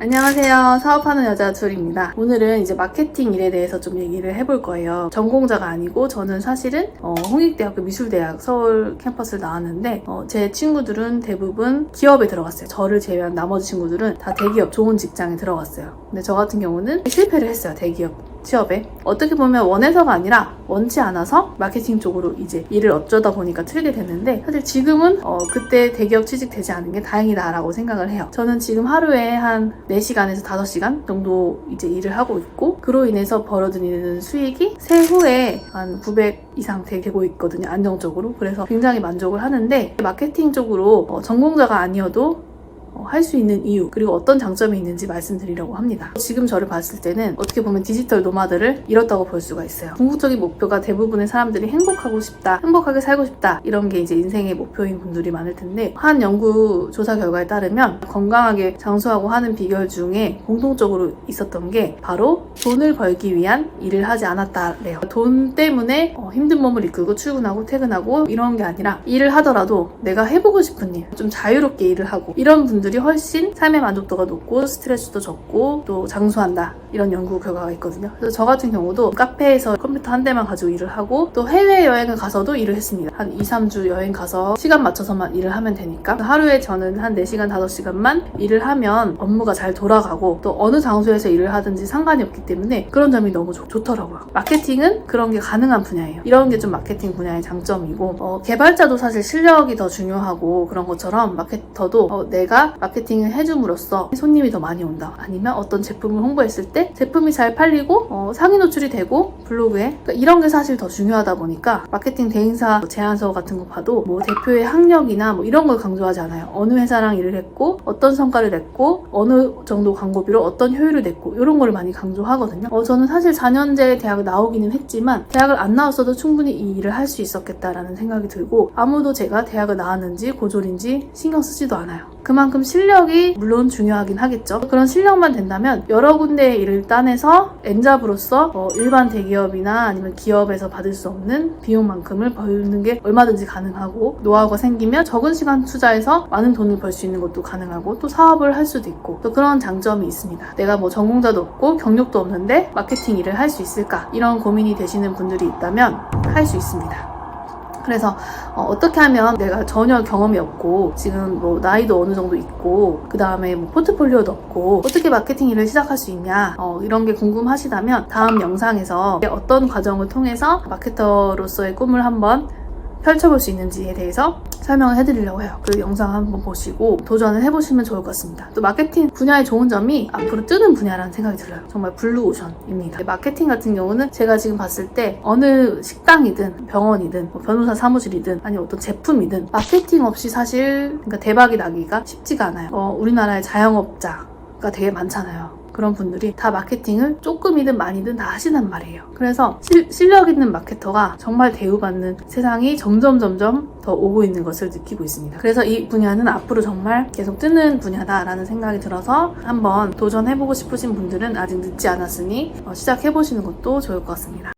안녕하세요. 사업하는 여자 둘입니다. 오늘은 이제 마케팅 일에 대해서 좀 얘기를 해볼 거예요. 전공자가 아니고 저는 사실은 홍익대학교 미술대학 서울 캠퍼스를 나왔는데 제 친구들은 대부분 기업에 들어갔어요. 저를 제외한 나머지 친구들은 다 대기업 좋은 직장에 들어갔어요. 근데 저 같은 경우는 실패를 했어요. 대기업 취업에. 어떻게 보면 원해서가 아니라 원치 않아서 마케팅 쪽으로 이제 일을 어쩌다 보니까 틀게 됐는데, 사실 지금은 그때 대기업 취직되지 않은 게 다행이다라고 생각을 해요. 저는 지금 하루에 한 4시간에서 5시간 정도 이제 일을 하고 있고, 그로 인해서 벌어들이는 수익이 세후에 한 900 이상 되고 있거든요. 안정적으로. 그래서 굉장히 만족을 하는데, 마케팅 쪽으로 전공자가 아니어도 할 수 있는 이유, 그리고 어떤 장점이 있는지 말씀드리려고 합니다. 지금 저를 봤을 때는 어떻게 보면 디지털 노마드를 이뤘다고 볼 수가 있어요. 궁극적인 목표가 대부분의 사람들이 행복하고 싶다, 행복하게 살고 싶다, 이런 게 이제 인생의 목표인 분들이 많을 텐데, 한 연구 조사 결과에 따르면 건강하게 장수하고 하는 비결 중에 공통적으로 있었던 게 바로 돈을 벌기 위한 일을 하지 않았다래요. 돈 때문에 힘든 몸을 이끌고 출근하고 퇴근하고 이런 게 아니라, 일을 하더라도 내가 해보고 싶은 일, 좀 자유롭게 일을 하고, 이런 분들이 훨씬 삶의 만족도가 높고 스트레스도 적고 또 장수한다, 이런 연구 결과가 있거든요. 그래서 저 같은 경우도 카페에서 컴퓨터 한 대만 가지고 일을 하고, 또 해외여행을 가서도 일을 했습니다. 한 2-3주 여행 가서 시간 맞춰서만 일을 하면 되니까 하루에 저는 한 4시간 5시간만 일을 하면 업무가 잘 돌아가고, 또 어느 장소에서 일을 하든지 상관이 없기 때문에 그런 점이 너무 좋더라고요. 마케팅은 그런 게 가능한 분야예요. 이런 게 좀 마케팅 분야의 장점이고, 개발자도 사실 실력이 더 중요하고, 그런 것처럼 마케터도 내가 마케팅을 해줌으로써 손님이 더 많이 온다, 아니면 어떤 제품을 홍보했을 때 제품이 잘 팔리고 상위 노출이 되고 블로그에, 그러니까 이런 게 사실 더 중요하다 보니까, 마케팅 대행사 제안서 같은 거 봐도 뭐 대표의 학력이나 뭐 이런 걸 강조하지 않아요. 어느 회사랑 일을 했고 어떤 성과를 냈고 어느 정도 광고비로 어떤 효율을 냈고, 이런 걸 많이 강조하거든요. 저는 사실 4년제 대학을 나오기는 했지만 대학을 안 나왔어도 충분히 이 일을 할 수 있었겠다라는 생각이 들고, 아무도 제가 대학을 나왔는지 고졸인지 신경 쓰지도 않아요. 그만큼 실력이 물론 중요하긴 하겠죠. 그런 실력만 된다면 여러 군데의 일을 따내서 엔잡으로서 일반 대기업이나 아니면 기업에서 받을 수 없는 비용만큼을 벌는 게 얼마든지 가능하고, 노하우가 생기면 적은 시간 투자해서 많은 돈을 벌 수 있는 것도 가능하고, 또 사업을 할 수도 있고, 또 그런 장점이 있습니다. 내가 뭐 전공자도 없고 경력도 없는데 마케팅 일을 할 수 있을까? 이런 고민이 되시는 분들이 있다면 할 수 있습니다. 그래서 어떻게 하면, 내가 전혀 경험이 없고 지금 뭐 나이도 어느 정도 있고 그 다음에 뭐 포트폴리오도 없고 어떻게 마케팅 일을 시작할 수 있냐, 이런 게 궁금하시다면 다음 영상에서 어떤 과정을 통해서 마케터로서의 꿈을 한번 펼쳐볼 수 있는지에 대해서 설명을 해드리려고 해요. 그 영상 한번 보시고 도전을 해보시면 좋을 것 같습니다. 또 마케팅 분야의 좋은 점이 앞으로 뜨는 분야라는 생각이 들어요. 정말 블루오션입니다. 마케팅 같은 경우는 제가 지금 봤을 때 어느 식당이든 병원이든 뭐 변호사 사무실이든 아니면 어떤 제품이든 마케팅 없이 사실 그러니까 대박이 나기가 쉽지가 않아요. 우리나라의 자영업자가 되게 많잖아요. 그런 분들이 다 마케팅을 조금이든 많이든 다 하시단 말이에요. 그래서 실력 있는 마케터가 정말 대우받는 세상이 점점 더 오고 있는 것을 느끼고 있습니다. 그래서 이 분야는 앞으로 정말 계속 뜨는 분야다라는 생각이 들어서 한번 도전해보고 싶으신 분들은 아직 늦지 않았으니 시작해보시는 것도 좋을 것 같습니다.